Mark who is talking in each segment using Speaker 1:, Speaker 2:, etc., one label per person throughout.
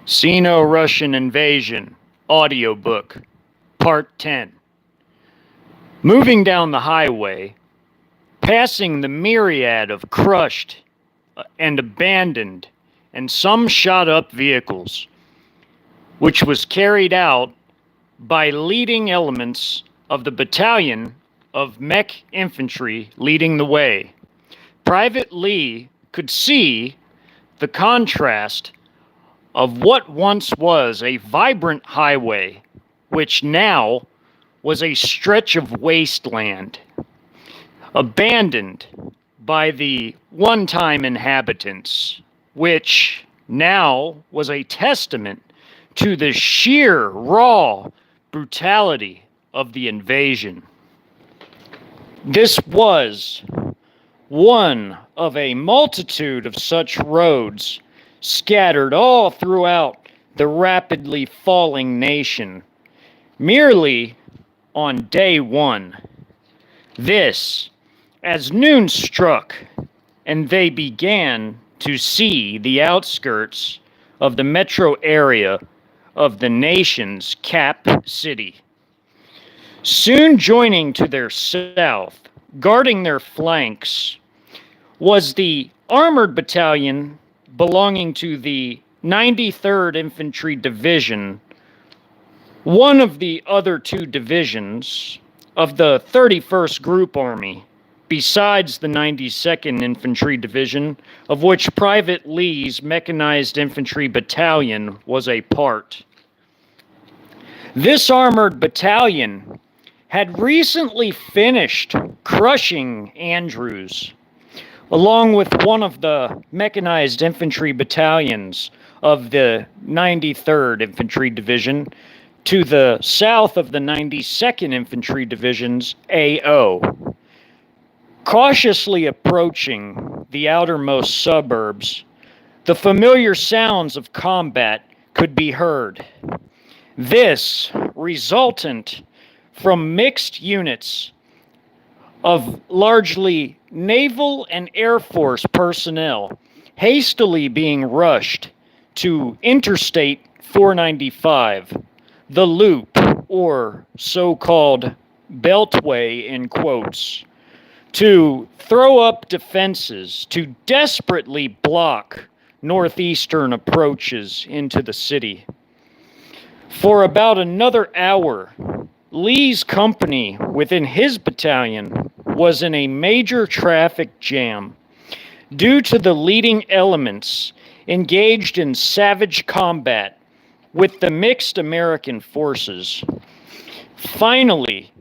Speaker 1: Sino-Russian Invasion, Audiobook, Part 10. Moving down the highway, passing the myriad of crushed and abandoned and some shot-up vehicles, which was carried out by leading elements of the battalion of Mech Infantry leading the way. Pvt Li could see the contrast of what once was a vibrant highway, which now was a stretch of wasteland, abandoned by the one-time inhabitants, which now was a testament to the sheer, raw brutality of the invasion. This was one of a multitude of such roads scattered all throughout the rapidly falling nation, merely on day one. This, as noon struck, and they began to see the outskirts of the metro area of the nation's cap city. Soon joining to their south, guarding their flanks, was the armored battalion belonging to the 93rd Infantry Division, one of the other two divisions of the 31st Group Army, besides the 92nd Infantry Division, of which Pvt Li's Mechanized Infantry Battalion was a part. This armored battalion had recently finished crushing Andrews, along with one of the mechanized infantry battalions of the 93rd Infantry Division to the south of the 92nd Infantry Division's AO. Cautiously approaching the outermost suburbs, the familiar sounds of combat could be heard. This resultant from mixed units of largely naval and Air Force personnel hastily being rushed to Interstate 495, the Loop, or so-called Beltway in quotes, to throw up defenses to desperately block northeastern approaches into the city. For about another hour, Lee's company within his battalion was in a major traffic jam due to the leading elements engaged in savage combat with the mixed American forces. Finally,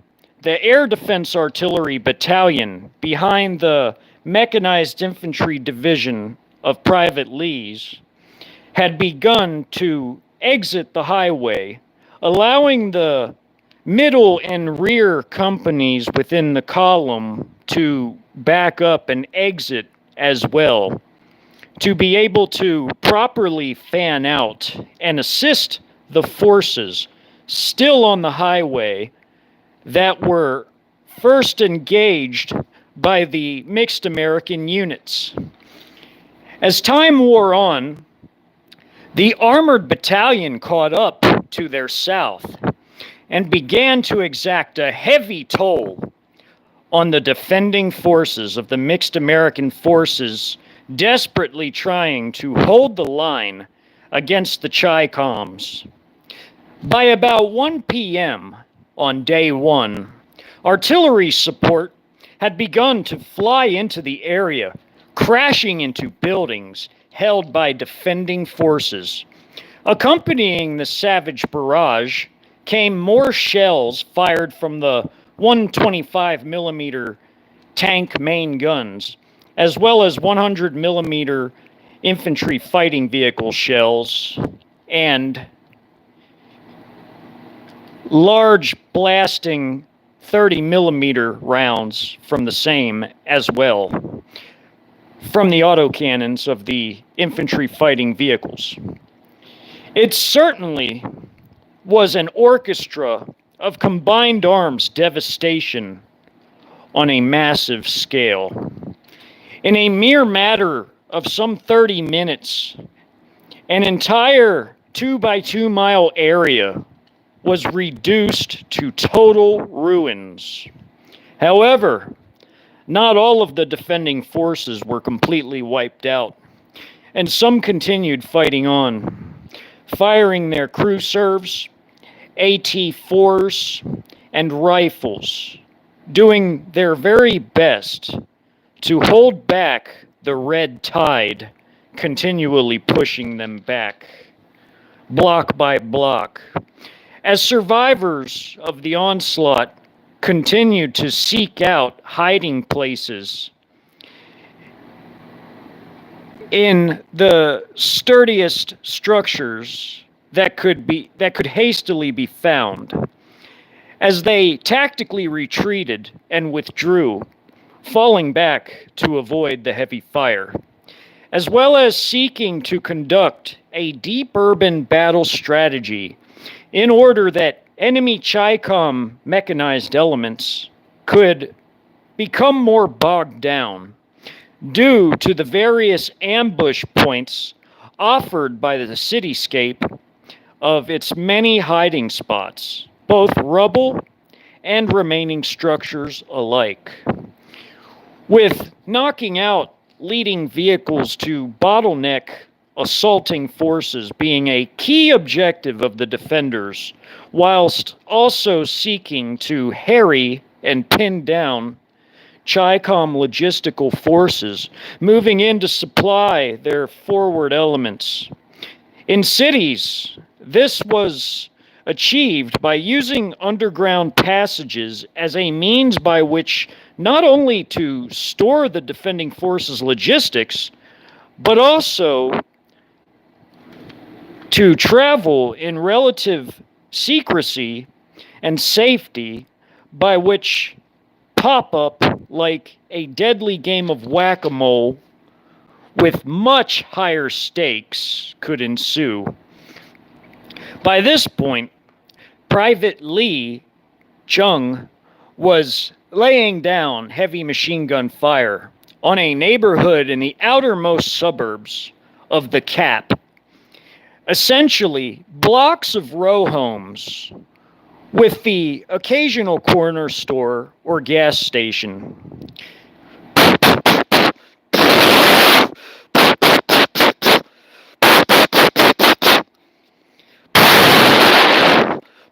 Speaker 1: the Air Defense Artillery Battalion behind the Mechanized Infantry Division of Pvt Li's had begun to exit the highway, allowing the middle and rear companies within the column to back up and exit as well, to be able to properly fan out and assist the forces still on the highway that were first engaged by the mixed American units. As time wore on, the armored battalion caught up to their south and began to exact a heavy toll on the defending forces of the mixed American forces desperately trying to hold the line against the Chi-Coms. By about 1 p.m. on day one, artillery support had begun to fly into the area, crashing into buildings held by defending forces. Accompanying the savage barrage came more shells fired from the 125 millimeter tank main guns, as well as 100 millimeter infantry fighting vehicle shells and large blasting 30 millimeter rounds from the same as well, from the autocannons of the infantry fighting vehicles. It certainly was an orchestra of combined arms devastation on a massive scale. In a mere matter of some 30 minutes, an entire 2 by 2 mile area was reduced to total ruins. However, not all of the defending forces were completely wiped out, and some continued fighting on, firing their crew serves, AT-4s, and rifles, doing their very best to hold back the red tide, continually pushing them back, block by block. As survivors of the onslaught continued to seek out hiding places in the sturdiest structures that could hastily be found, as they tactically retreated and withdrew, falling back to avoid the heavy fire, as well as seeking to conduct a deep urban battle strategy in order that enemy Chi-Com mechanized elements could become more bogged down due to the various ambush points offered by the cityscape of its many hiding spots, both rubble and remaining structures alike. With knocking out leading vehicles to bottleneck assaulting forces being a key objective of the defenders, whilst also seeking to harry and pin down Chi-Com logistical forces moving in to supply their forward elements. In cities, this was achieved by using underground passages as a means by which not only to store the defending forces' logistics, but also to travel in relative secrecy and safety, by which pop-up like a deadly game of whack-a-mole with much higher stakes could ensue. By this point, Pvt Li, Chung, was laying down heavy machine gun fire on a neighborhood in the outermost suburbs of the Cap. Essentially, blocks of row homes with the occasional corner store or gas station.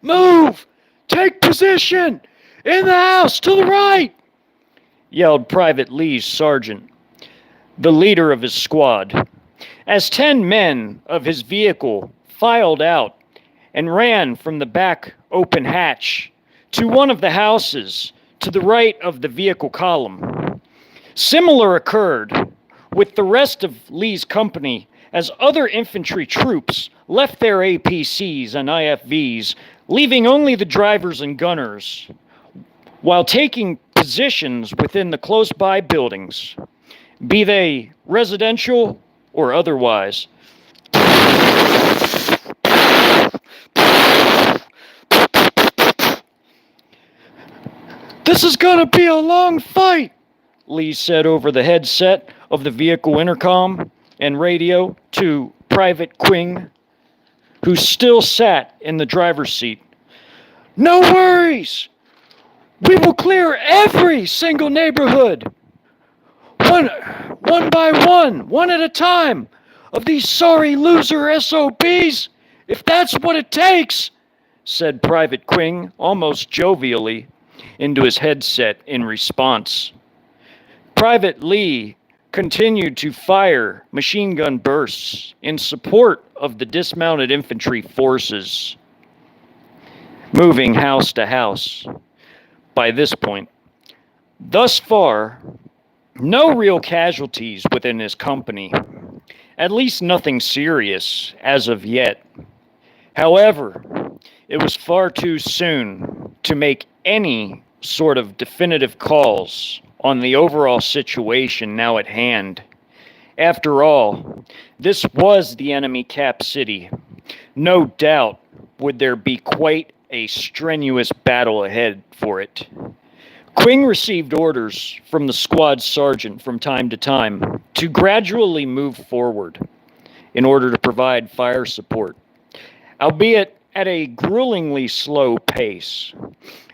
Speaker 1: Move! Take position! In the house to the right! Yelled Pvt Li's sergeant, the leader of his squad, as 10 men of his vehicle filed out and ran from the back open hatch to one of the houses to the right of the vehicle column. Similar occurred with the rest of Lee's company as other infantry troops left their APCs and IFVs, leaving only the drivers and gunners, while taking positions within the close-by buildings, be they residential or otherwise. "This is gonna be a long fight," Lee said over the headset of the vehicle intercom and radio to Private Quing, who still sat in the driver's seat. "No worries. We will clear every single neighborhood. One by one at a time, of these sorry loser SOBs, if that's what it takes," said Private Quing almost jovially into his headset in response. Pvt Li continued to fire machine gun bursts in support of the dismounted infantry forces, moving house to house. By this point, thus far, no real casualties within his company, at least nothing serious as of yet. However, it was far too soon to make any sort of definitive calls on the overall situation now at hand. After all, this was the enemy Cap City. No doubt would there be quite a strenuous battle ahead for it. Quing received orders from the squad sergeant from time to time to gradually move forward in order to provide fire support, albeit at a gruelingly slow pace.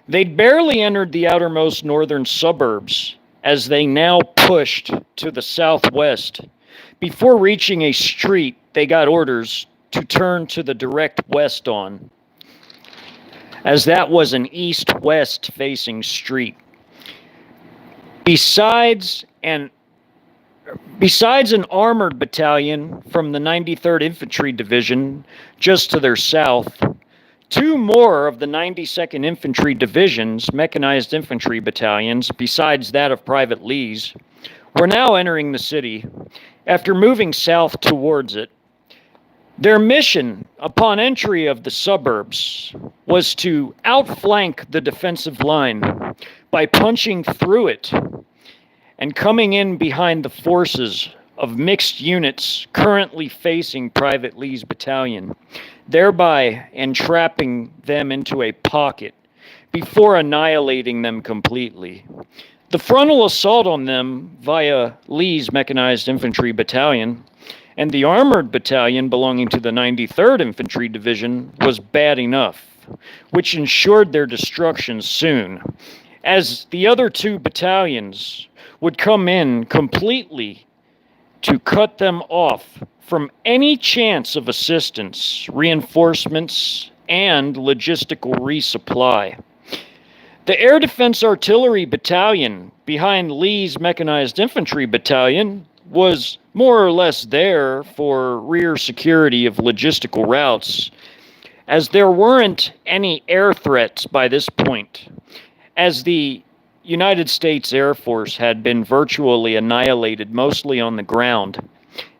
Speaker 1: They'd barely entered the outermost northern suburbs as they now pushed to the southwest. Before reaching a street, they got orders to turn to the direct west on, as that was an east-west facing street. Besides an armored battalion from the 93rd Infantry Division just to their south, two more of the 92nd Infantry Division's Mechanized Infantry Battalions, besides that of Pvt Li's, were now entering the city after moving south towards it. Their mission upon entry of the suburbs was to outflank the defensive line by punching through it and coming in behind the forces of mixed units currently facing Pvt Li's battalion, thereby entrapping them into a pocket before annihilating them completely. The frontal assault on them via Lee's Mechanized Infantry Battalion and the armored battalion belonging to the 93rd Infantry Division was bad enough, which ensured their destruction soon, as the other two battalions would come in completely to cut them off from any chance of assistance, reinforcements, and logistical resupply. The Air Defense Artillery Battalion behind Lee's Mechanized Infantry Battalion was more or less there for rear security of logistical routes, as there weren't any air threats by this point, as the United States Air Force had been virtually annihilated mostly on the ground,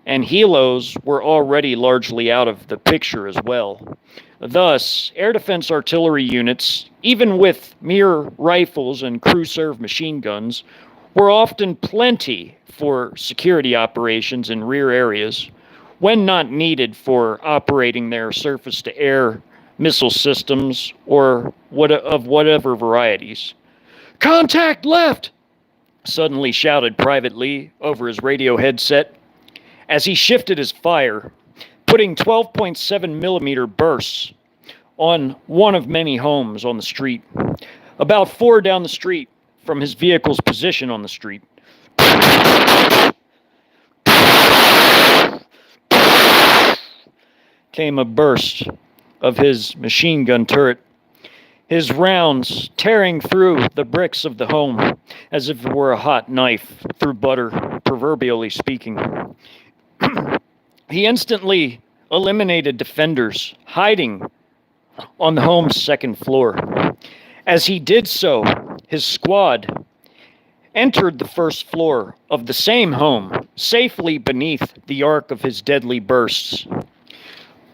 Speaker 1: and helos were already largely out of the picture as well. Thus, air defense artillery units, even with mere rifles and crew-served machine guns, were often plenty for security operations in rear areas when not needed for operating their surface-to-air missile systems or of whatever varieties. "Contact left!" suddenly shouted Pvt Li over his radio headset as he shifted his fire, putting 12.7 millimeter bursts on one of many homes on the street, about 4 down the street from his vehicle's position on the street. Came a burst of his machine gun turret, his rounds tearing through the bricks of the home as if it were a hot knife through butter, proverbially speaking. He instantly eliminated defenders hiding on the home's second floor. As he did so, his squad entered the first floor of the same home, safely beneath the arc of his deadly bursts.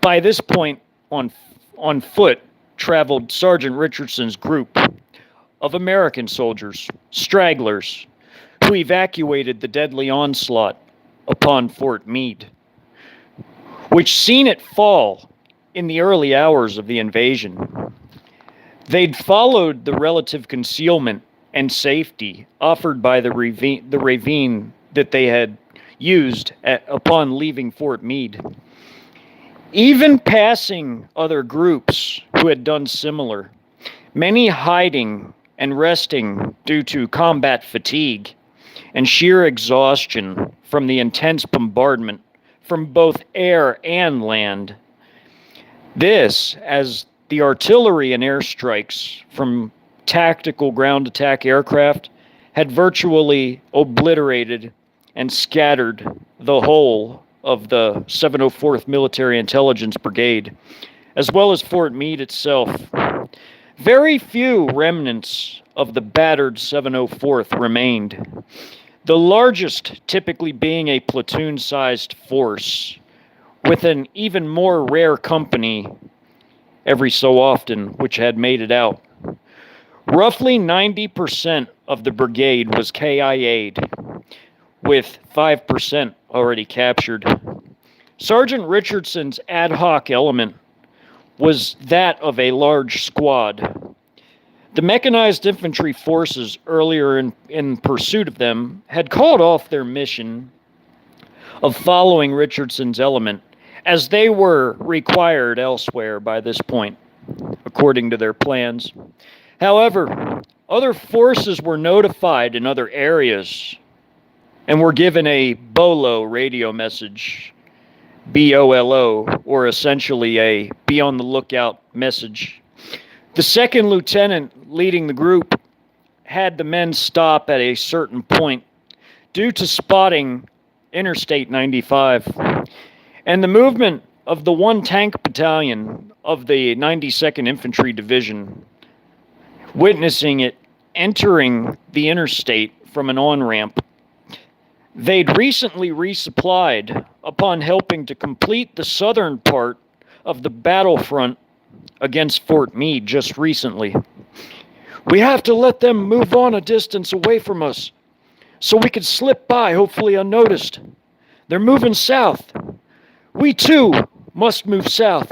Speaker 1: By this point, on foot, traveled Sgt Richardson's group of American soldiers, stragglers, who evacuated the deadly onslaught upon Fort Meade, which seen it fall in the early hours of the invasion. They'd followed the relative concealment and safety offered by the ravine that they had used upon leaving Fort Meade. Even passing other groups who had done similar, many hiding and resting due to combat fatigue and sheer exhaustion from the intense bombardment from both air and land. This, as the artillery and airstrikes from tactical ground attack aircraft had virtually obliterated and scattered the whole of the 704th Military Intelligence Brigade, as well as Fort Meade itself. Very few remnants of the battered 704th remained, the largest typically being a platoon-sized force, with an even more rare company every so often which had made it out. Roughly 90% of the brigade was KIA'd, with 5% already captured. Sgt Richardson's ad hoc element was that of a large squad. The mechanized infantry forces earlier in pursuit of them had called off their mission of following Richardson's element as they were required elsewhere by this point, according to their plans. However, other forces were notified in other areas and were given a BOLO radio message, BOLO, or essentially a be on the lookout message. The second lieutenant leading the group had the men stop at a certain point due to spotting Interstate 95 and the movement of the 1 tank battalion of the 92nd Infantry Division, witnessing it entering the interstate from an on-ramp. They'd recently resupplied upon helping to complete the southern part of the battlefront against Fort Meade just recently. We have to let them move on a distance away from us so we could slip by, hopefully unnoticed. They're moving south. We too must move south,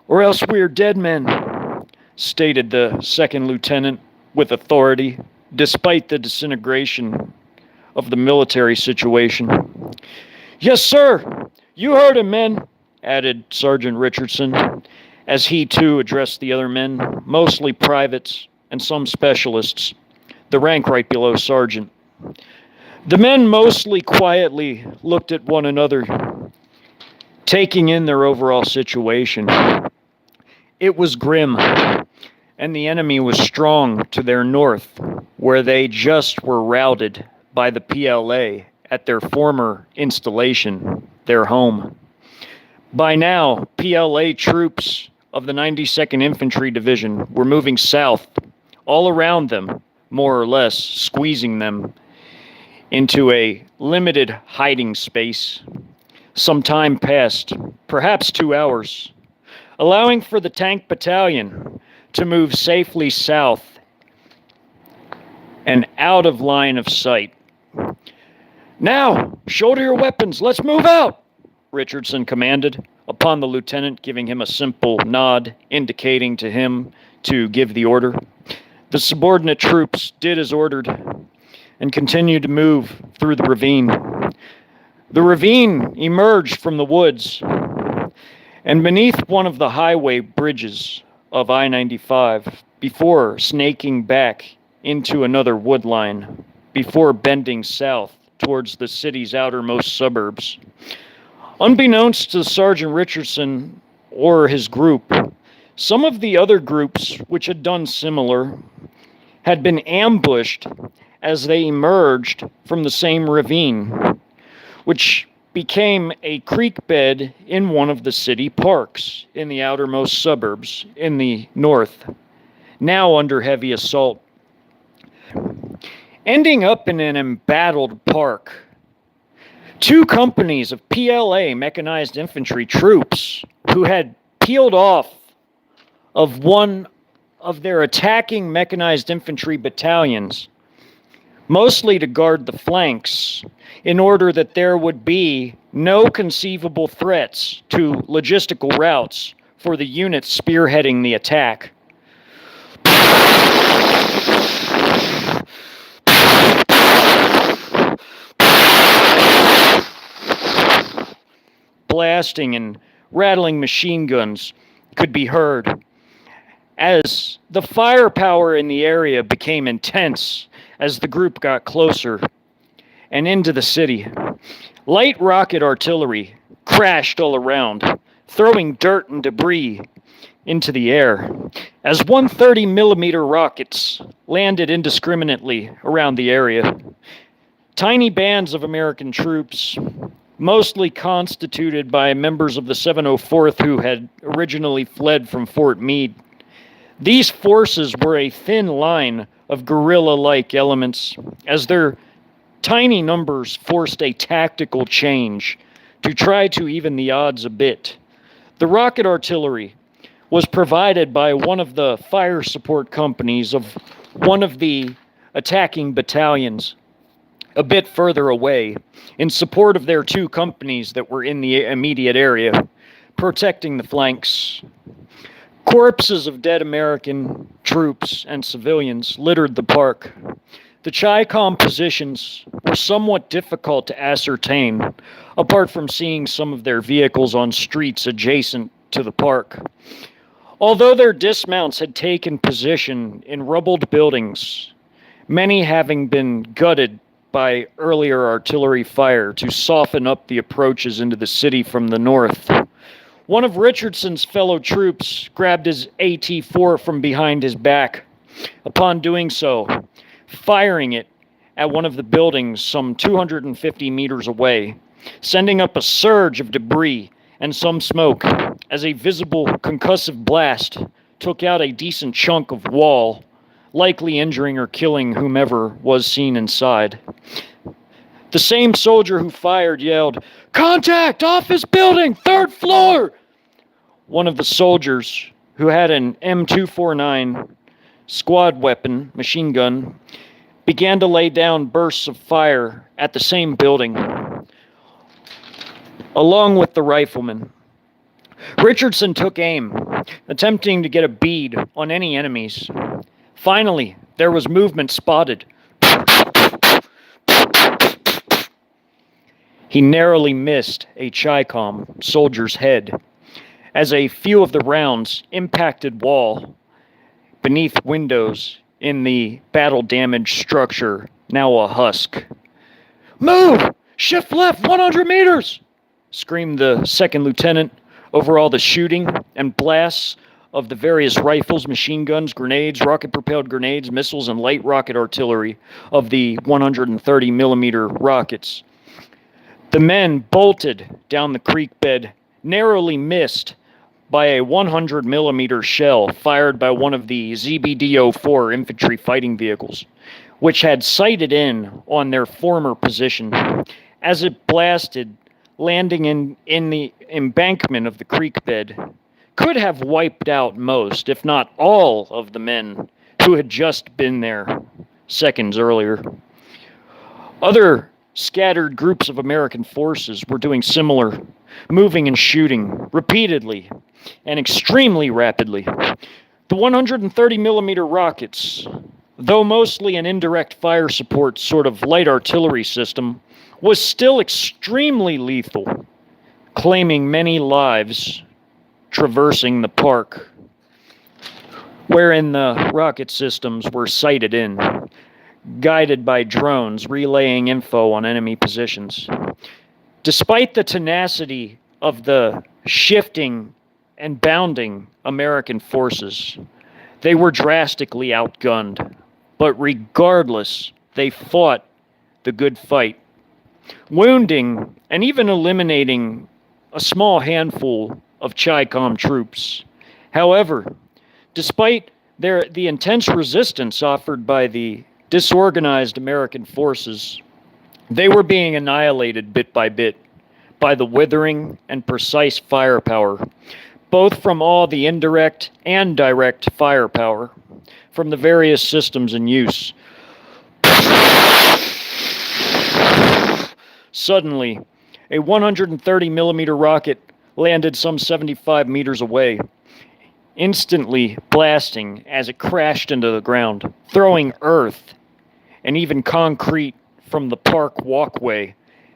Speaker 1: or else we're dead men, stated the second lieutenant with authority, despite the disintegration of the military situation. Yes, sir. You heard him, men, added Sgt Richardson, as he too addressed the other men, mostly privates and some specialists, the rank right below sergeant. The men mostly quietly looked at one another, taking in their overall situation. It was grim, and the enemy was strong to their north, where they just were routed by the PLA at their former installation, their home. By now, PLA troops of the 92nd Infantry Division were moving south, all around them, more or less, squeezing them into a limited hiding space. Some time passed, perhaps 2 hours, allowing for the tank battalion to move safely south and out of line of sight. Now, shoulder your weapons, let's move out, Richardson commanded, upon the lieutenant giving him a simple nod, indicating to him to give the order. The subordinate troops did as ordered and continued to move through the ravine. The ravine emerged from the woods, and beneath one of the highway bridges of I-95, before snaking back into another wood line, before bending south towards the city's outermost suburbs. Unbeknownst to Sgt Richardson or his group, some of the other groups which had done similar had been ambushed as they emerged from the same ravine, which became a creek bed in one of the city parks in the outermost suburbs in the north, now under heavy assault. Ending up in an embattled park, 2 companies of PLA mechanized infantry troops who had peeled off of one of their attacking mechanized infantry battalions, mostly to guard the flanks, in order that there would be no conceivable threats to logistical routes for the units spearheading the attack. Blasting and rattling machine guns could be heard as the firepower in the area became intense as the group got closer and into the city. Light rocket artillery crashed all around, throwing dirt and debris into the air as 130mm rockets landed indiscriminately around the area. Tiny bands of American troops, mostly constituted by members of the 704th who had originally fled from Fort Meade. These forces were a thin line of guerrilla-like elements, as their tiny numbers forced a tactical change to try to even the odds a bit. The rocket artillery was provided by one of the fire support companies of one of the attacking battalions a bit further away, in support of their 2 companies that were in the immediate area, protecting the flanks. Corpses of dead American troops and civilians littered the park. The Chi-Com positions were somewhat difficult to ascertain, apart from seeing some of their vehicles on streets adjacent to the park. Although their dismounts had taken position in rubbled buildings, many having been gutted by earlier artillery fire to soften up the approaches into the city from the north, one of Richardson's fellow troops grabbed his AT-4 from behind his back. Upon doing so, firing it at one of the buildings some 250 meters away, sending up a surge of debris and some smoke as a visible concussive blast took out a decent chunk of wall, likely injuring or killing whomever was seen inside. The same soldier who fired yelled, "Contact! Office building! 3rd floor!" One of the soldiers, who had an M249 squad weapon, machine gun, began to lay down bursts of fire at the same building, along with the rifleman. Richardson took aim, attempting to get a bead on any enemies. Finally, there was movement spotted. He narrowly missed a Chi-Com soldier's head, as a few of the rounds impacted wall beneath windows in the battle-damaged structure, now a husk. "Move! Shift left 100 meters!" screamed the second lieutenant over all the shooting and blasts of the various rifles, machine guns, grenades, rocket-propelled grenades, missiles, and light rocket artillery of the 130-millimeter rockets. The men bolted down the creek bed, narrowly missed by a 100-millimeter shell fired by one of the ZBD-04 infantry fighting vehicles, which had sighted in on their former position. As it blasted, landing in the embankment of the creek bed, could have wiped out most, if not all, of the men who had just been there seconds earlier. Other scattered groups of American forces were doing similar, moving and shooting repeatedly and extremely rapidly. The 130-millimeter rockets, though mostly an indirect fire support sort of light artillery system, was still extremely lethal, claiming many lives traversing the park, wherein the rocket systems were sighted in, guided by drones relaying info on enemy positions. Despite the tenacity of the shifting and bounding American forces, they were drastically outgunned, but regardless, they fought the good fight, wounding and even eliminating a small handful of Chi-Com troops. However, despite the intense resistance offered by the disorganized American forces, they were being annihilated bit by bit by the withering and precise firepower, both from all the indirect and direct firepower from the various systems in use. Suddenly, a 130-millimeter rocket landed some 75 meters away, instantly blasting as it crashed into the ground, throwing earth and even concrete from the park walkway,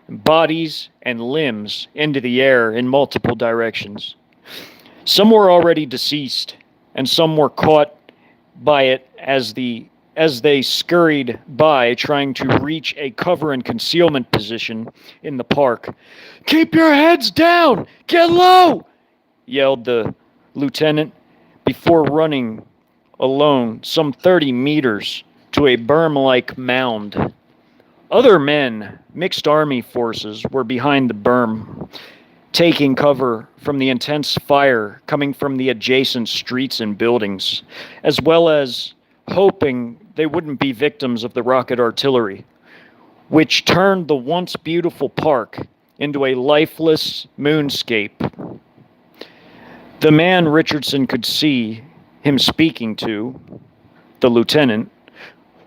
Speaker 1: bodies and limbs into the air in multiple directions. Some were already deceased, and some were caught by it as they scurried by, trying to reach a cover and concealment position in the park. "Keep your heads down! Get low!" yelled the lieutenant before running alone some 30 meters to a berm-like mound. Other men, mixed army forces, were behind the berm, taking cover from the intense fire coming from the adjacent streets and buildings, as well as hoping they wouldn't be victims of the rocket artillery, which turned the once beautiful park into a lifeless moonscape. The man Richardson could see him speaking to, the lieutenant,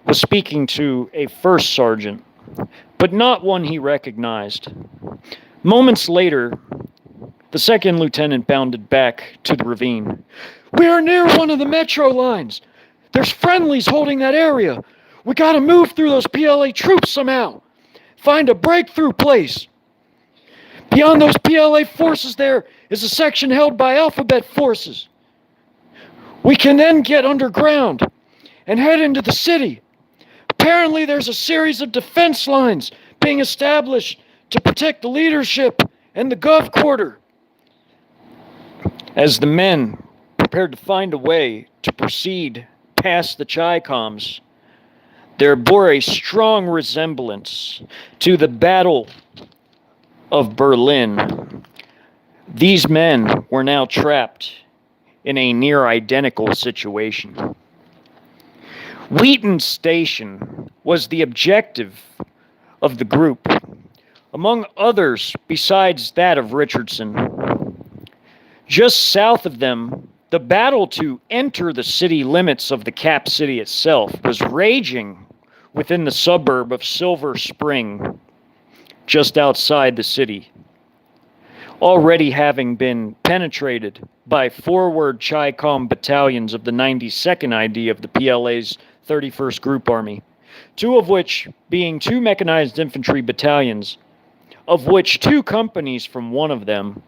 Speaker 1: was speaking to a first sergeant, but not one he recognized. Moments later, the second lieutenant bounded back to the ravine. "We are near one of the metro lines. There's friendlies holding that area. We gotta move through those PLA troops somehow. Find a breakthrough place. Beyond those PLA forces there is a section held by alphabet forces. We can then get underground and head into the city. Apparently there's a series of defense lines being established to protect the leadership and the Gov Quarter. As the men prepared to find a way to proceed past the Chi-Coms, there bore a strong resemblance to the Battle of Berlin. These men were now trapped in a near identical situation. Wheaton Station was the objective of the group, among others besides that of Richardson. Just south of them, the battle to enter the city limits of the Cap City itself was raging within the suburb of Silver Spring, just outside the city, already having been penetrated by forward Chi-Com battalions of the 92nd ID of the PLA's 31st Group Army, two of which being two mechanized infantry battalions, of which two companies from one of them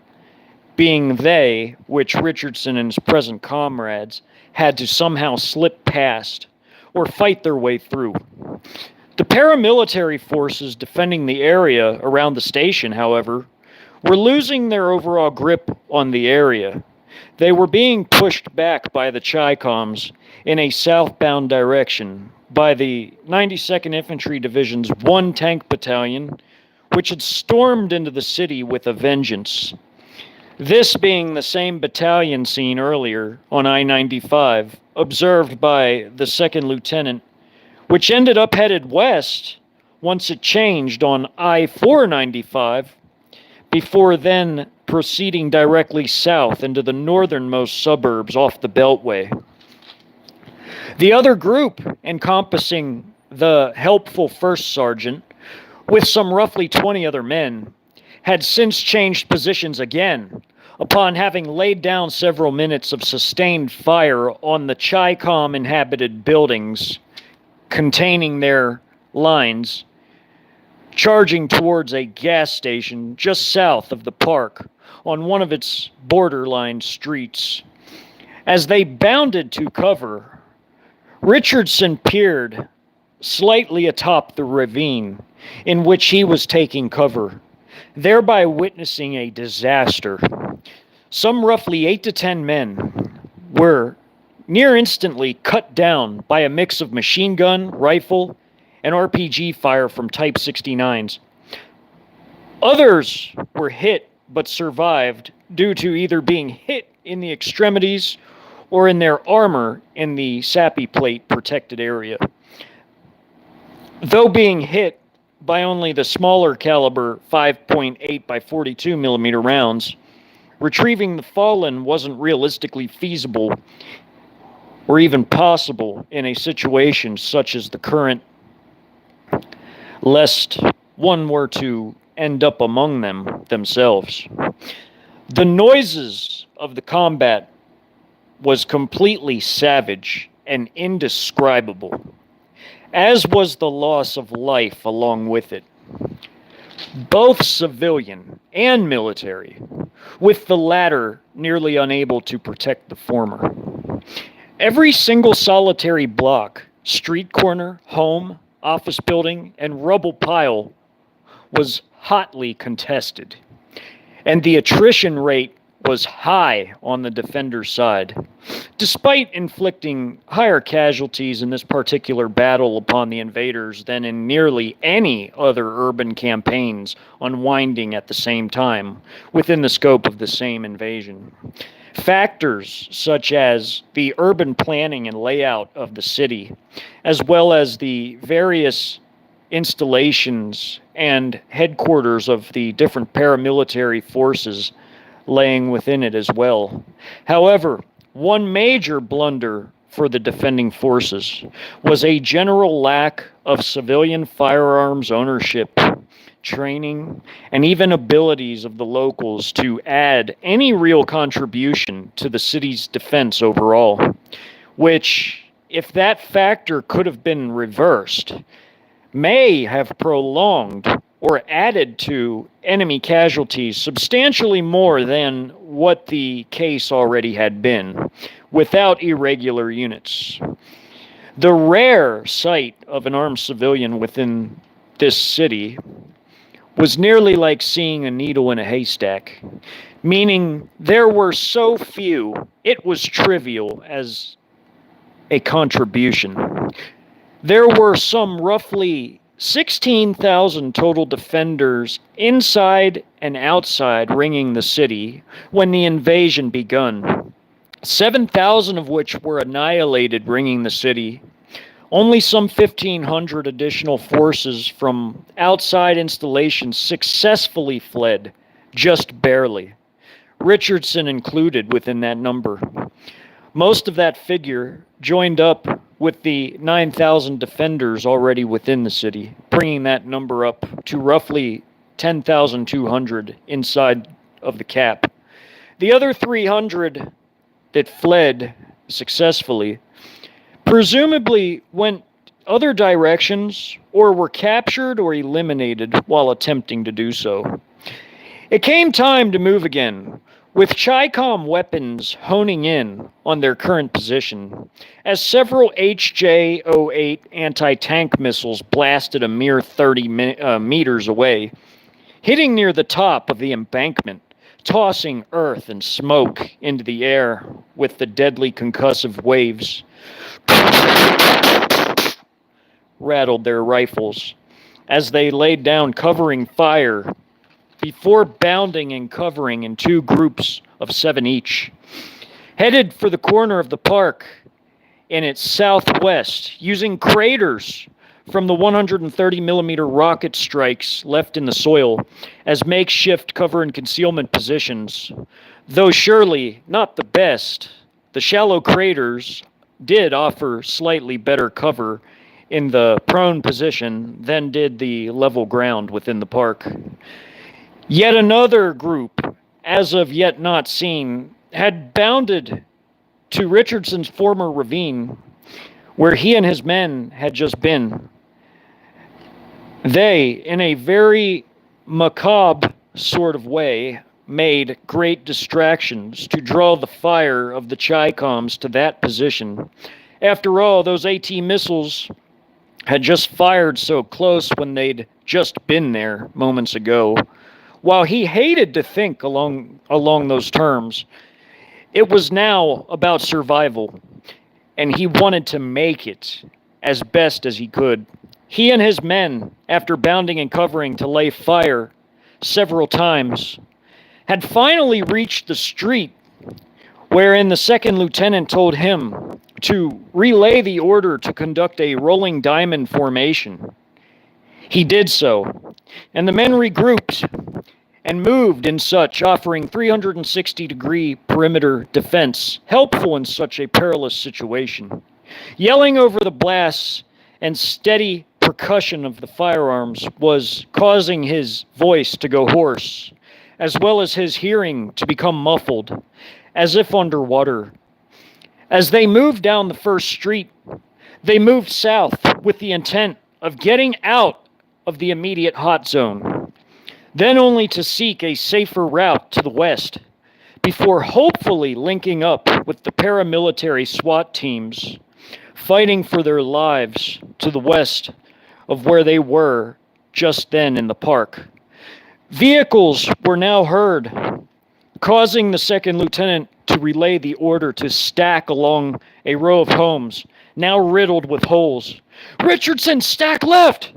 Speaker 1: being they which Richardson and his present comrades had to somehow slip past or fight their way through. The paramilitary forces defending the area around the station, however, were losing their overall grip on the area. They were being pushed back by the Chi-Coms in a southbound direction by the 92nd Infantry Division's 1 tank battalion, which had stormed into the city with a vengeance. This being the same battalion seen earlier on I-95, observed by the 2nd Lieutenant, which ended up headed west once it changed on I-495, before then proceeding directly south into the northernmost suburbs off the Beltway. The other group, encompassing the helpful first sergeant, with some roughly 20 other men, had since changed positions again, upon having laid down several minutes of sustained fire on the Chi-Com inhabited buildings containing their lines, charging towards a gas station just south of the park on one of its borderline streets. As they bounded to cover, Richardson peered slightly atop the ravine in which he was taking cover, thereby witnessing a disaster. Some roughly 8 to 10 men were near instantly cut down by a mix of machine gun, rifle, and RPG fire from Type 69s. Others were hit but survived due to either being hit in the extremities or in their armor in the sappy plate protected area. Though being hit by only the smaller caliber 5.8 by 42 millimeter rounds, retrieving the fallen wasn't realistically feasible or even possible in a situation such as the current, lest one were to end up among them themselves. The noises of the combat was completely savage and indescribable, as was the loss of life along with it, both civilian and military, with the latter nearly unable to protect the former. Every single solitary block, street corner, home, office building, and rubble pile was hotly contested, and the attrition rate was high on the defender's side, despite inflicting higher casualties in this particular battle upon the invaders than in nearly any other urban campaigns unwinding at the same time within the scope of the same invasion. Factors such as the urban planning and layout of the city, as well as the various installations and headquarters of the different paramilitary forces laying within it as well. However, one major blunder for the defending forces was a general lack of civilian firearms ownership, training, and even abilities of the locals to add any real contribution to the city's defense overall, which if that factor could have been reversed, may have prolonged or added to enemy casualties substantially more than what the case already had been, without irregular units. The rare sight of an armed civilian within this city was nearly like seeing a needle in a haystack, meaning there were so few, it was trivial as a contribution. There were some roughly 16,000 total defenders inside and outside ringing the city when the invasion begun, 7,000 of which were annihilated ringing the city. Only some 1,500 additional forces from outside installations successfully fled, just barely. Richardson included within that number. Most of that figure joined up with the 9,000 defenders already within the city, bringing that number up to roughly 10,200 inside of the cap. The other 300 that fled successfully presumably went other directions or were captured or eliminated while attempting to do so. It came time to move again, with Chi-Com weapons honing in on their current position, as several HJ-08 anti-tank missiles blasted a mere 30 meters away, hitting near the top of the embankment, tossing earth and smoke into the air with the deadly concussive waves. Rattled their rifles as they laid down covering fire before bounding and covering in two groups of 7 each, headed for the corner of the park in its southwest, using craters from the 130-millimeter rocket strikes left in the soil as makeshift cover and concealment positions. Though surely not the best, the shallow craters did offer slightly better cover in the prone position than did the level ground within the park. Yet another group, as of yet not seen, had bounded to Richardson's former ravine, where he and his men had just been. They, in a very macabre sort of way, made great distractions to draw the fire of the Chi-Coms to that position. After all, those AT missiles had just fired so close when they'd just been there moments ago. While he hated to think along those terms, it was now about survival, and he wanted to make it as best as he could. He and his men, after bounding and covering to lay fire several times, had finally reached the street wherein the second lieutenant told him to relay the order to conduct a rolling diamond formation. He did so, and the men regrouped and moved in such, offering 360-degree perimeter defense, helpful in such a perilous situation. Yelling over the blasts and steady percussion of the firearms was causing his voice to go hoarse, as well as his hearing to become muffled, as if underwater. As they moved down the first street, they moved south with the intent of getting out of the immediate hot zone, then only to seek a safer route to the west, before hopefully linking up with the paramilitary SWAT teams fighting for their lives to the west of where they were just then in the park. Vehicles were now heard, causing the second lieutenant to relay the order to stack along a row of homes, now riddled with holes. "Richardson, stack left!"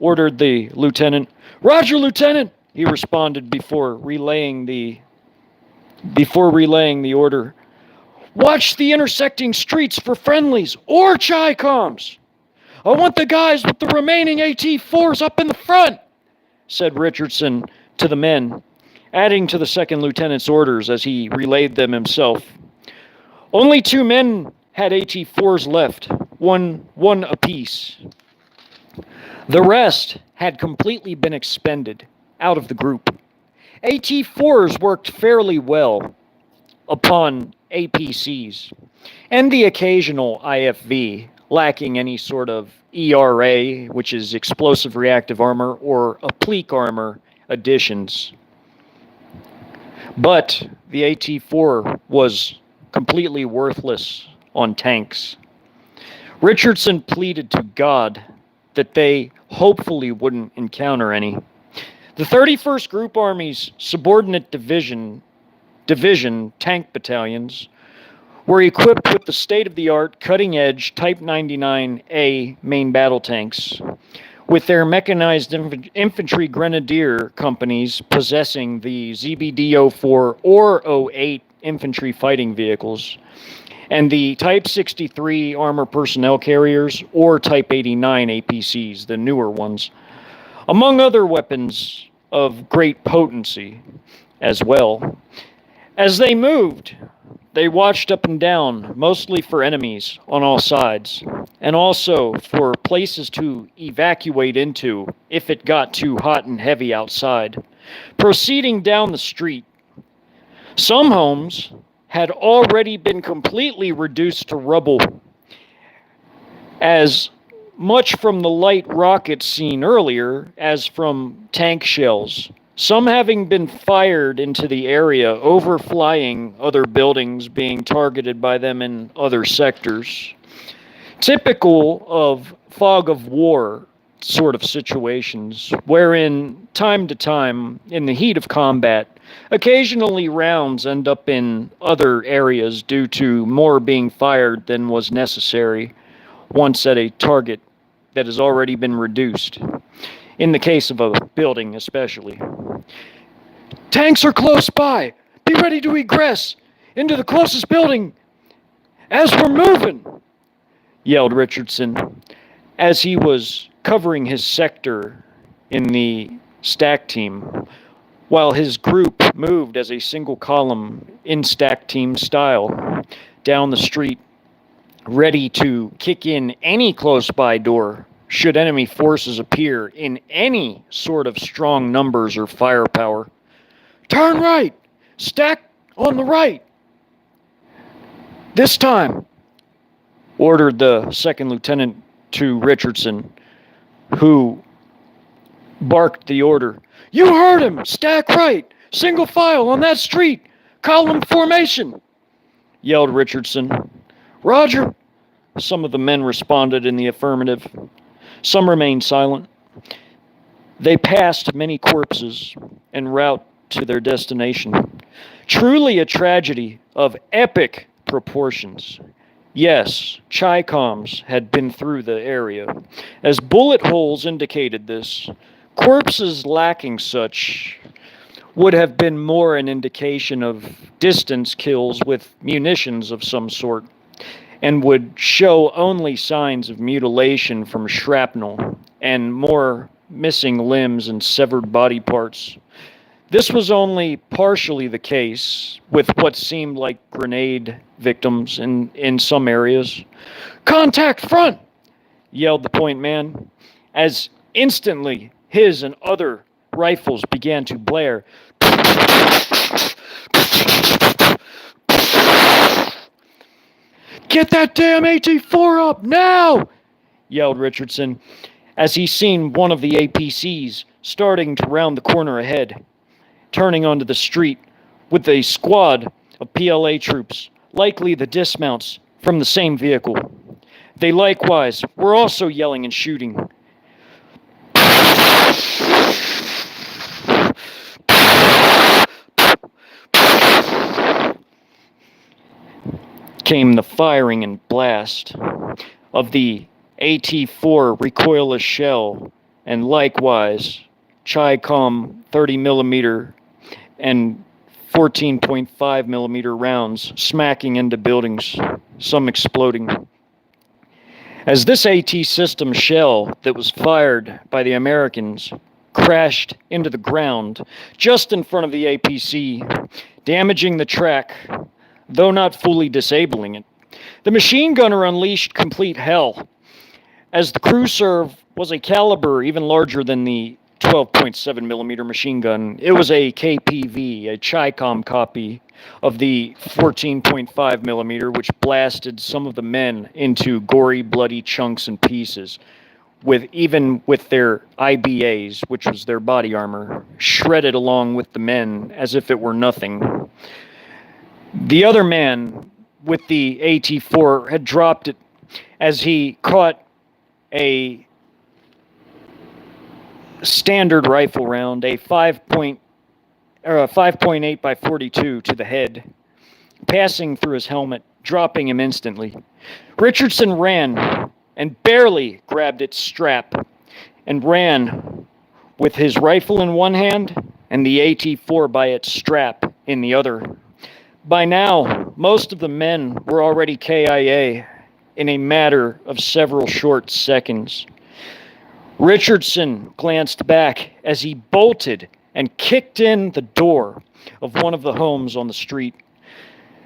Speaker 1: ordered the lieutenant. "Roger, Lieutenant," he responded before relaying the order. "Watch the intersecting streets for friendlies or Chi-Coms. I want the guys with the remaining AT-4s up in the front," said Richardson to the men, adding to the second lieutenant's orders as he relayed them himself. Only 2 men had AT-4s left, one apiece. The rest had completely been expended out of the group. AT-4s worked fairly well upon APCs, and the occasional IFV, lacking any sort of ERA, which is explosive reactive armor, or applique armor additions. But the AT-4 was completely worthless on tanks. Richardson pleaded to God that they hopefully wouldn't encounter any. The 31st Group Army's subordinate division tank battalions were equipped with the state-of-the-art, cutting-edge Type 99A main battle tanks, with their mechanized infantry grenadier companies possessing the ZBD-04 or 08 infantry fighting vehicles, and the Type 63 armor personnel carriers or Type 89 APCs, the newer ones, among other weapons of great potency as well. As they moved, they watched up and down, mostly for enemies on all sides, and also for places to evacuate into if it got too hot and heavy outside. Proceeding down the street, some homes had already been completely reduced to rubble, as much from the light rockets seen earlier as from tank shells, some having been fired into the area, overflying other buildings being targeted by them in other sectors. Typical of fog of war sort of situations, wherein time to time, in the heat of combat, occasionally rounds end up in other areas due to more being fired than was necessary once at a target that has already been reduced, in the case of a building especially. Tanks are close by! Be ready to egress into the closest building as we're moving! Yelled Richardson, as he was covering his sector in the stack team, while his group moved as a single column in stack team style down the street, ready to kick in any close-by door should enemy forces appear in any sort of strong numbers or firepower. Turn right! Stack on the right! This time, ordered the second lieutenant to Richardson, who barked the order. You heard him! Stack right! Single file on that street! Column formation! Yelled Richardson. Roger! Some of the men responded in the affirmative. Some remained silent. They passed many corpses en route to their destination. Truly a tragedy of epic proportions. Yes, Chi-Coms had been through the area, as bullet holes indicated this. Corpses lacking such would have been more an indication of distance kills with munitions of some sort, and would show only signs of mutilation from shrapnel and more missing limbs and severed body parts. This was only partially the case with what seemed like grenade victims in some areas. Contact front! Yelled the point man, as instantly his and other rifles began to blare. Get that damn AT-4 up now! Yelled Richardson, as he seen one of the APCs starting to round the corner ahead, turning onto the street with a squad of PLA troops, likely the dismounts from the same vehicle. They likewise were also yelling and shooting. Came the firing and blast of the AT-4 recoilless shell, and likewise Chi-Com 30mm and 14.5mm rounds smacking into buildings, some exploding. As this AT system shell that was fired by the Americans crashed into the ground just in front of the APC, damaging the track, though not fully disabling it, the machine gunner unleashed complete hell, as the crew serve was a caliber even larger than the 12.7 millimeter machine gun. It was a KPV, a Chi-Com copy of the 14.5 millimeter, which blasted some of the men into gory, bloody chunks and pieces, even with their IBAs, which was their body armor, shredded along with the men as if it were nothing. The other man with the AT-4 had dropped it as he caught a standard rifle round, a 5.8 by 42 to the head, passing through his helmet, dropping him instantly. Richardson ran and barely grabbed its strap and ran with his rifle in one hand and the AT-4 by its strap in the other. By now, most of the men were already KIA in a matter of several short seconds. Richardson glanced back as he bolted and kicked in the door of one of the homes on the street.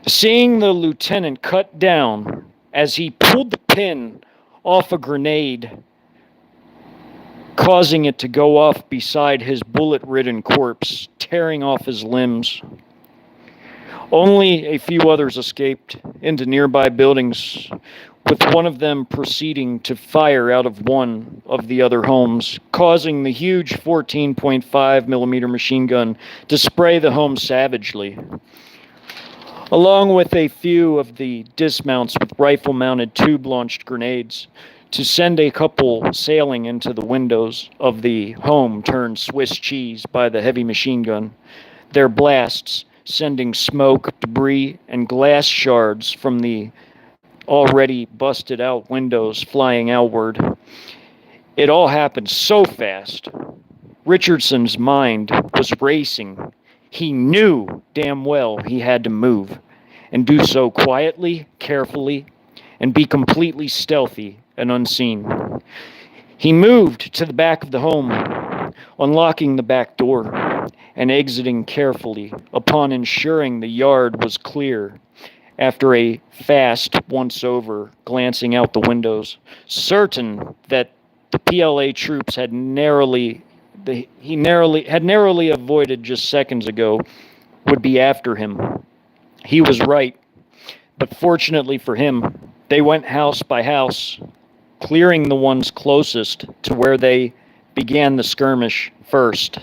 Speaker 1: Seeing the lieutenant cut down as he pulled the pin off a grenade, causing it to go off beside his bullet-ridden corpse, tearing off his limbs. Only a few others escaped into nearby buildings, with one of them proceeding to fire out of one of the other homes, causing the huge 14.5 millimeter machine gun to spray the home savagely, along with a few of the dismounts with rifle-mounted tube-launched grenades to send a couple sailing into the windows of the home turned Swiss cheese by the heavy machine gun, their blasts sending smoke, debris, and glass shards from the already busted out windows flying outward. It all happened so fast. Richardson's mind was racing. He knew damn well he had to move, and do so quietly, carefully, and be completely stealthy and unseen. He moved to the back of the home, unlocking the back door and exiting carefully upon ensuring the yard was clear. After a fast once-over, glancing out the windows, certain that the PLA troops had narrowly avoided just seconds ago, would be after him. He was right, but fortunately for him, they went house by house, clearing the ones closest to where they began the skirmish first.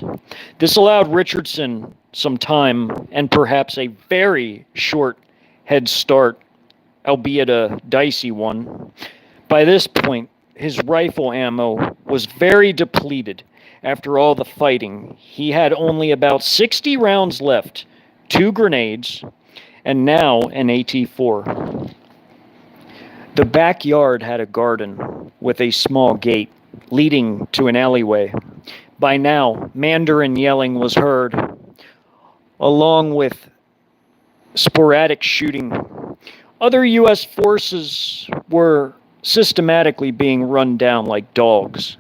Speaker 1: This allowed Richardson some time and perhaps a very short head start, albeit a dicey one. By this point, his rifle ammo was very depleted after all the fighting. He had only about 60 rounds left, 2 grenades, and now an AT-4. The backyard had a garden with a small gate leading to an alleyway. By now, Mandarin yelling was heard, along with sporadic shooting. Other U.S. forces were systematically being run down like dogs.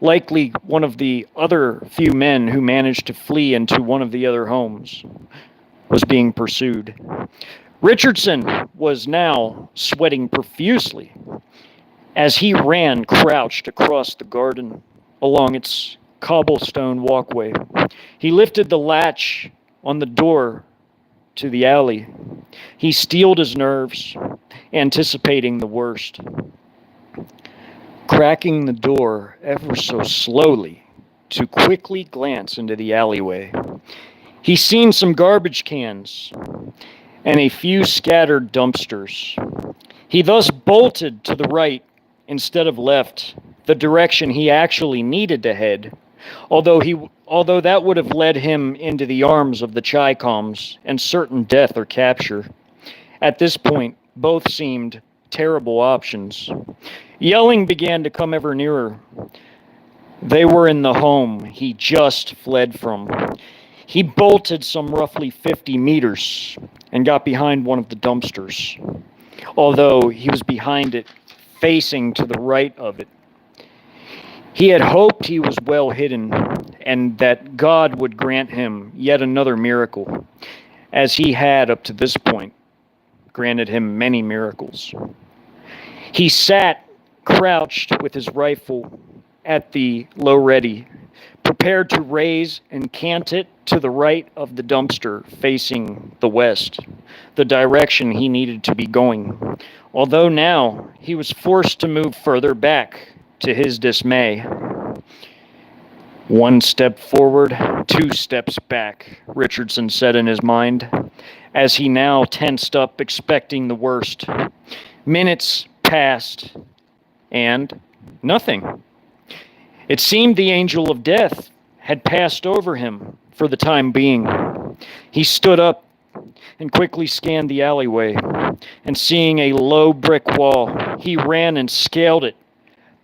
Speaker 1: Likely one of the other few men who managed to flee into one of the other homes was being pursued. Richardson was now sweating profusely as he ran crouched across the garden along its cobblestone walkway. He lifted the latch on the door to the alley. He steeled his nerves, anticipating the worst. Cracking the door ever so slowly to quickly glance into the alleyway, he seen some garbage cans and a few scattered dumpsters. He thus bolted to the right instead of left, the direction he actually needed to head, although that would have led him into the arms of the Chi-Coms and certain death or capture. At this point, both seemed terrible options. Yelling began to come ever nearer. They were in the home he just fled from. He bolted some roughly 50 meters and got behind one of the dumpsters, although he was behind it, facing to the right of it. He had hoped he was well hidden and that God would grant him yet another miracle, as he had up to this point granted him many miracles. He sat crouched with his rifle at the low ready, prepared to raise and cant it to the right of the dumpster facing the west, the direction he needed to be going, although now he was forced to move further back to his dismay. One step forward, 2 steps back, Richardson said in his mind, as he now tensed up, expecting the worst. Minutes passed, and nothing. It seemed the angel of death had passed over him for the time being. He stood up and quickly scanned the alleyway, and seeing a low brick wall, he ran and scaled it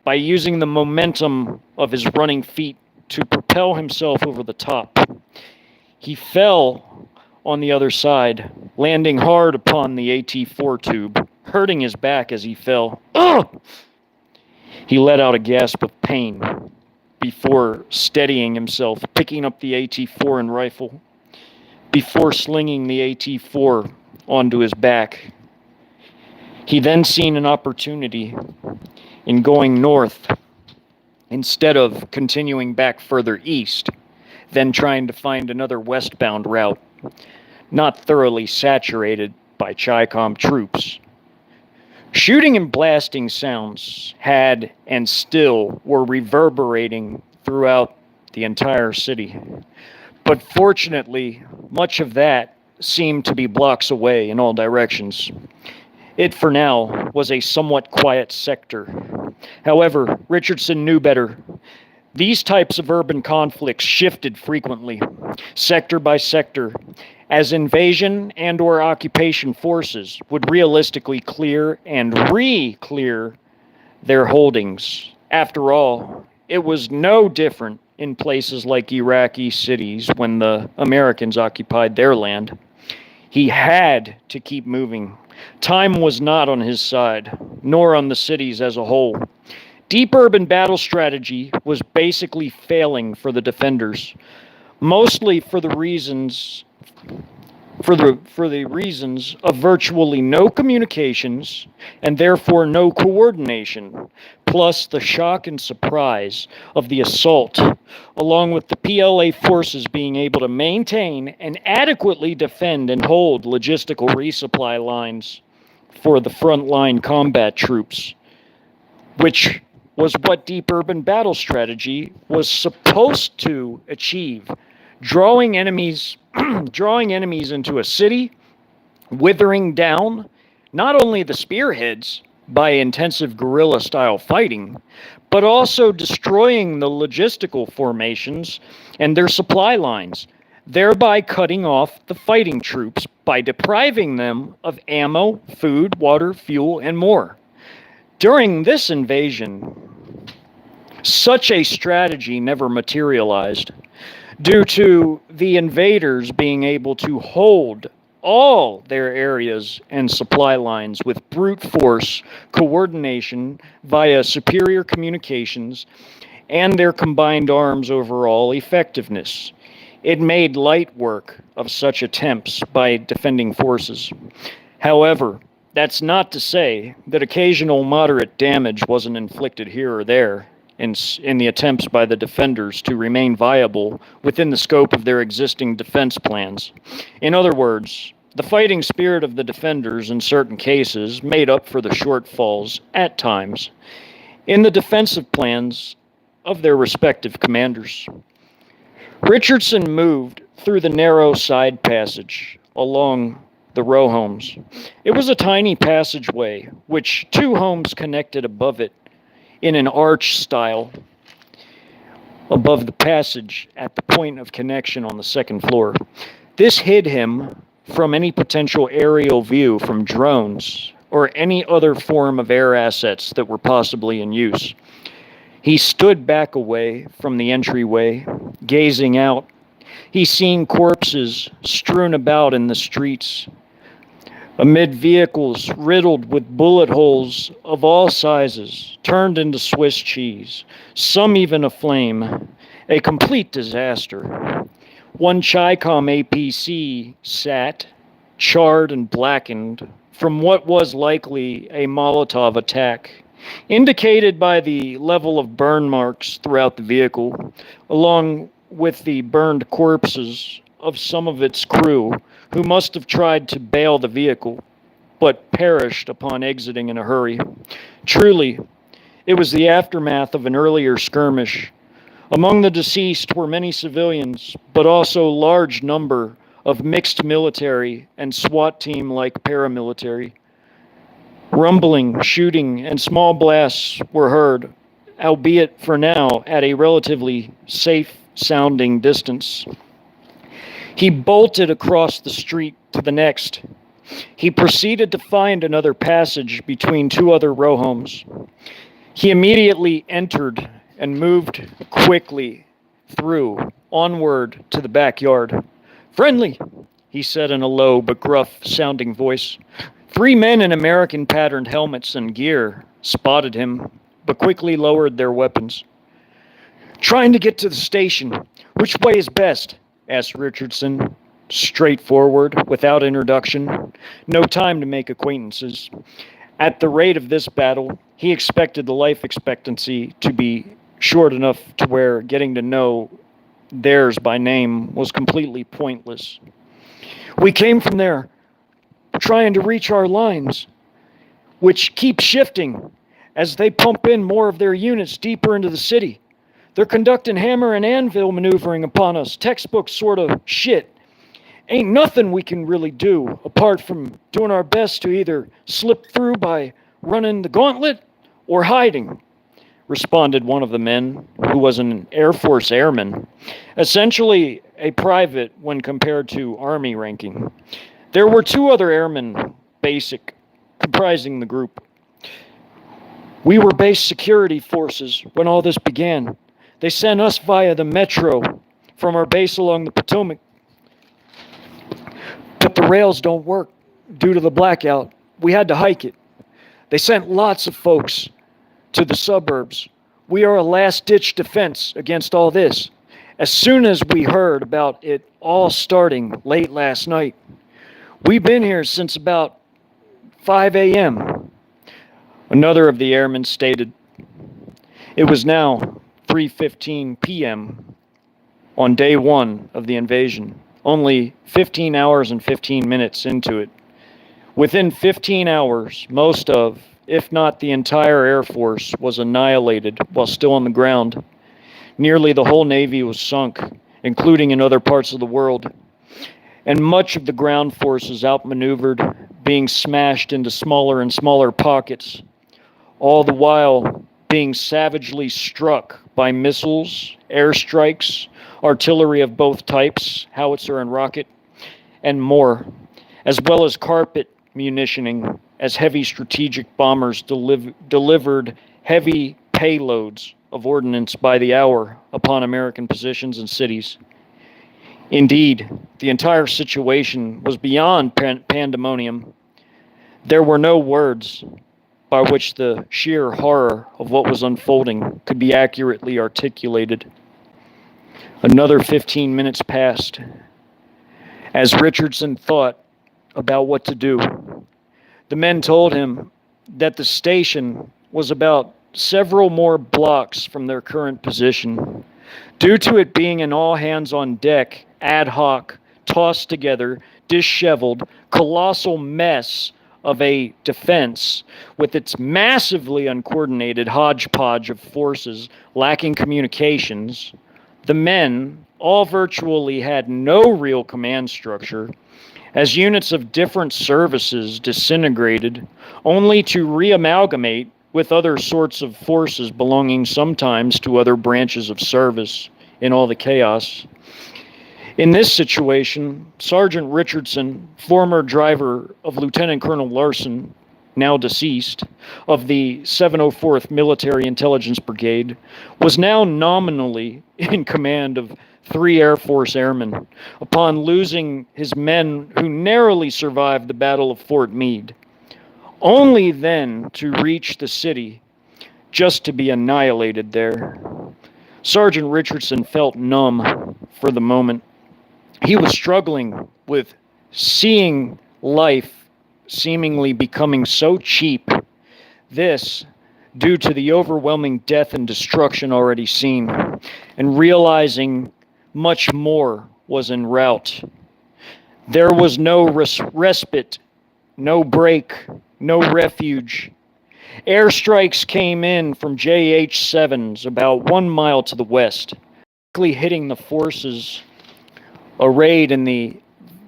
Speaker 1: by using the momentum of his running feet to propel himself over the top. He fell on the other side, landing hard upon the AT-4 tube, hurting his back as he fell. Ugh! He let out a gasp of pain before steadying himself, picking up the AT-4 and rifle, before slinging the AT-4 onto his back. He then seen an opportunity in going north instead of continuing back further east, then trying to find another westbound route, not thoroughly saturated by Chi-Com troops. Shooting and blasting sounds had and still were reverberating throughout the entire city. But fortunately, much of that seemed to be blocks away in all directions. It, for now, was a somewhat quiet sector. However, Richardson knew better. These types of urban conflicts shifted frequently, sector by sector, as invasion and/or occupation forces would realistically clear and re-clear their holdings. After all, it was no different in places like Iraqi cities when the Americans occupied their land. He had to keep moving. Time was not on his side, nor on the cities as a whole. Deep urban battle strategy was basically failing for the defenders, mostly for the reasons of virtually no communications and therefore no coordination, plus the shock and surprise of the assault, along with the PLA forces being able to maintain and adequately defend and hold logistical resupply lines for the frontline combat troops, which was what deep urban battle strategy was supposed to achieve, drawing enemies into a city, withering down not only the spearheads by intensive guerrilla-style fighting, but also destroying the logistical formations and their supply lines, thereby cutting off the fighting troops by depriving them of ammo, food, water, fuel, and more. During this invasion, such a strategy never materialized, due to the invaders being able to hold all their areas and supply lines with brute force, coordination via superior communications, and their combined arms' overall effectiveness. It made light work of such attempts by defending forces. However, that's not to say that occasional moderate damage wasn't inflicted here or there in the attempts by the defenders to remain viable within the scope of their existing defense plans. In other words, the fighting spirit of the defenders in certain cases made up for the shortfalls, at times, in the defensive plans of their respective commanders. Richardson moved through the narrow side passage along the row homes. It was a tiny passageway, which 2 homes connected above it in an arch style above the passage at the point of connection on the 2nd floor. This hid him from any potential aerial view from drones or any other form of air assets that were possibly in use. He stood back away from the entryway, gazing out. He seen corpses strewn about in the streets, amid vehicles riddled with bullet holes of all sizes, turned into Swiss cheese, some even aflame, a complete disaster. One Chi-Com APC sat, charred and blackened, from what was likely a Molotov attack, indicated by the level of burn marks throughout the vehicle, along with the burned corpses of some of its crew who must have tried to bail the vehicle but perished upon exiting in a hurry. Truly, it was the aftermath of an earlier skirmish. Among the deceased were many civilians, but also a large number of mixed military and SWAT team-like paramilitary. Rumbling, shooting, and small blasts were heard, albeit for now at a relatively safe-sounding distance. He bolted across the street to the next. He proceeded to find another passage between two other row homes. He immediately entered and moved quickly through, onward to the backyard. "Friendly," he said in a low but gruff-sounding voice. 3 men in American patterned helmets and gear spotted him, but quickly lowered their weapons. "Trying to get to the station. Which way is best?" asked Richardson, straightforward, without introduction. No time to make acquaintances. At the rate of this battle, he expected the life expectancy to be short enough to where getting to know theirs by name was completely pointless. "We came from there, trying to reach our lines, which keep shifting as they pump in more of their units deeper into the city. They're conducting hammer and anvil maneuvering upon us, textbook sort of shit. Ain't nothing we can really do apart from doing our best to either slip through by running the gauntlet or hiding," responded one of the men, who was an Air Force airman, essentially a private when compared to Army ranking. There were 2 other airmen, basic, comprising the group. "We were base security forces when all this began. They sent us via the metro from our base along the Potomac. But the rails don't work due to the blackout. We had to hike it. They sent lots of folks to the suburbs. We are a last-ditch defense against all this. As soon as we heard about it all starting late last night, we've been here since about 5 a.m. Another of the airmen stated. It was now 3:15 p.m. on day 1 of the invasion, only 15 hours and 15 minutes into it. Within 15 hours, most of, if not the entire Air Force, was annihilated while still on the ground. Nearly the whole Navy was sunk, including in other parts of the world, and much of the ground forces outmaneuvered, being smashed into smaller and smaller pockets, all the while being savagely struck by missiles, airstrikes, artillery of both types, howitzer and rocket, and more, as well as carpet munitioning, as heavy strategic bombers delivered heavy payloads of ordnance by the hour upon American positions and cities. Indeed, the entire situation was beyond pandemonium. There were no words by which the sheer horror of what was unfolding could be accurately articulated. Another 15 minutes passed as Richardson thought about what to do. The men told him that the station was about several more blocks from their current position. Due to it being an all-hands-on-deck, ad hoc, tossed-together, disheveled, colossal mess of a defense with its massively uncoordinated hodgepodge of forces lacking communications, the men all virtually had no real command structure, as units of different services disintegrated, only to reamalgamate with other sorts of forces belonging sometimes to other branches of service in all the chaos. In this situation, Sgt Richardson, former driver of Lt Colonel Larson, now deceased, of the 704th Military Intelligence Brigade, was now nominally in command of 3 Air Force airmen, upon losing his men who narrowly survived the Battle of Fort Meade, only then to reach the city, just to be annihilated there. Sgt Richardson felt numb for the moment. He was struggling with seeing life seemingly becoming so cheap. This, due to the overwhelming death and destruction already seen, and realizing much more was en route. There was no respite, no break, no refuge. Airstrikes came in from JH-7s about 1 mile to the west, quickly hitting the forces arrayed in the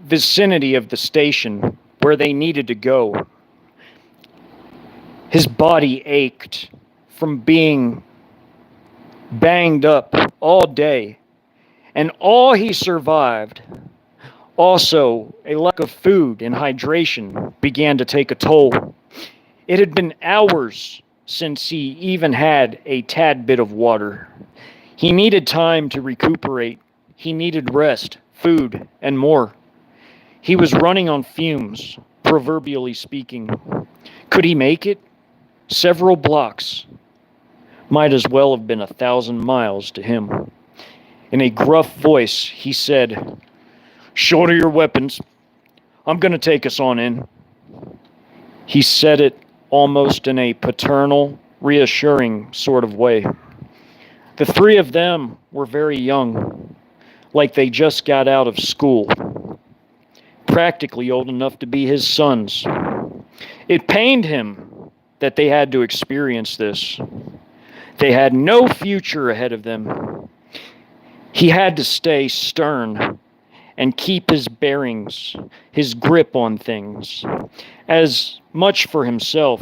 Speaker 1: vicinity of the station where they needed to go. His body ached from being banged up all day, and all he survived. Also, a lack of food and hydration began to take a toll. It had been hours since he even had a tad bit of water. He needed time to recuperate. He needed rest, food, and more. He was running on fumes, proverbially speaking. Could he make it? Several blocks. Might as well have been 1,000 miles to him. In a gruff voice, he said, "Shoulder your weapons. I'm going to take us on in." He said it almost in a paternal, reassuring sort of way. The three of them were very young, like they just got out of school, practically old enough to be his sons. It pained him that they had to experience this. They had no future ahead of them. He had to stay stern and keep his bearings, his grip on things, as much for himself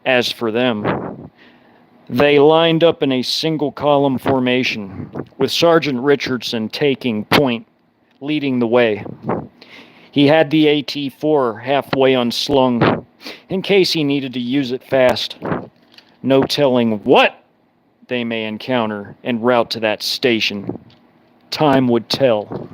Speaker 1: as for them. They lined up in a single column formation, with Sgt Richardson taking point, leading the way. He had the AT-4 halfway unslung, in case he needed to use it fast. No telling what they may encounter en route to that station. Time would tell.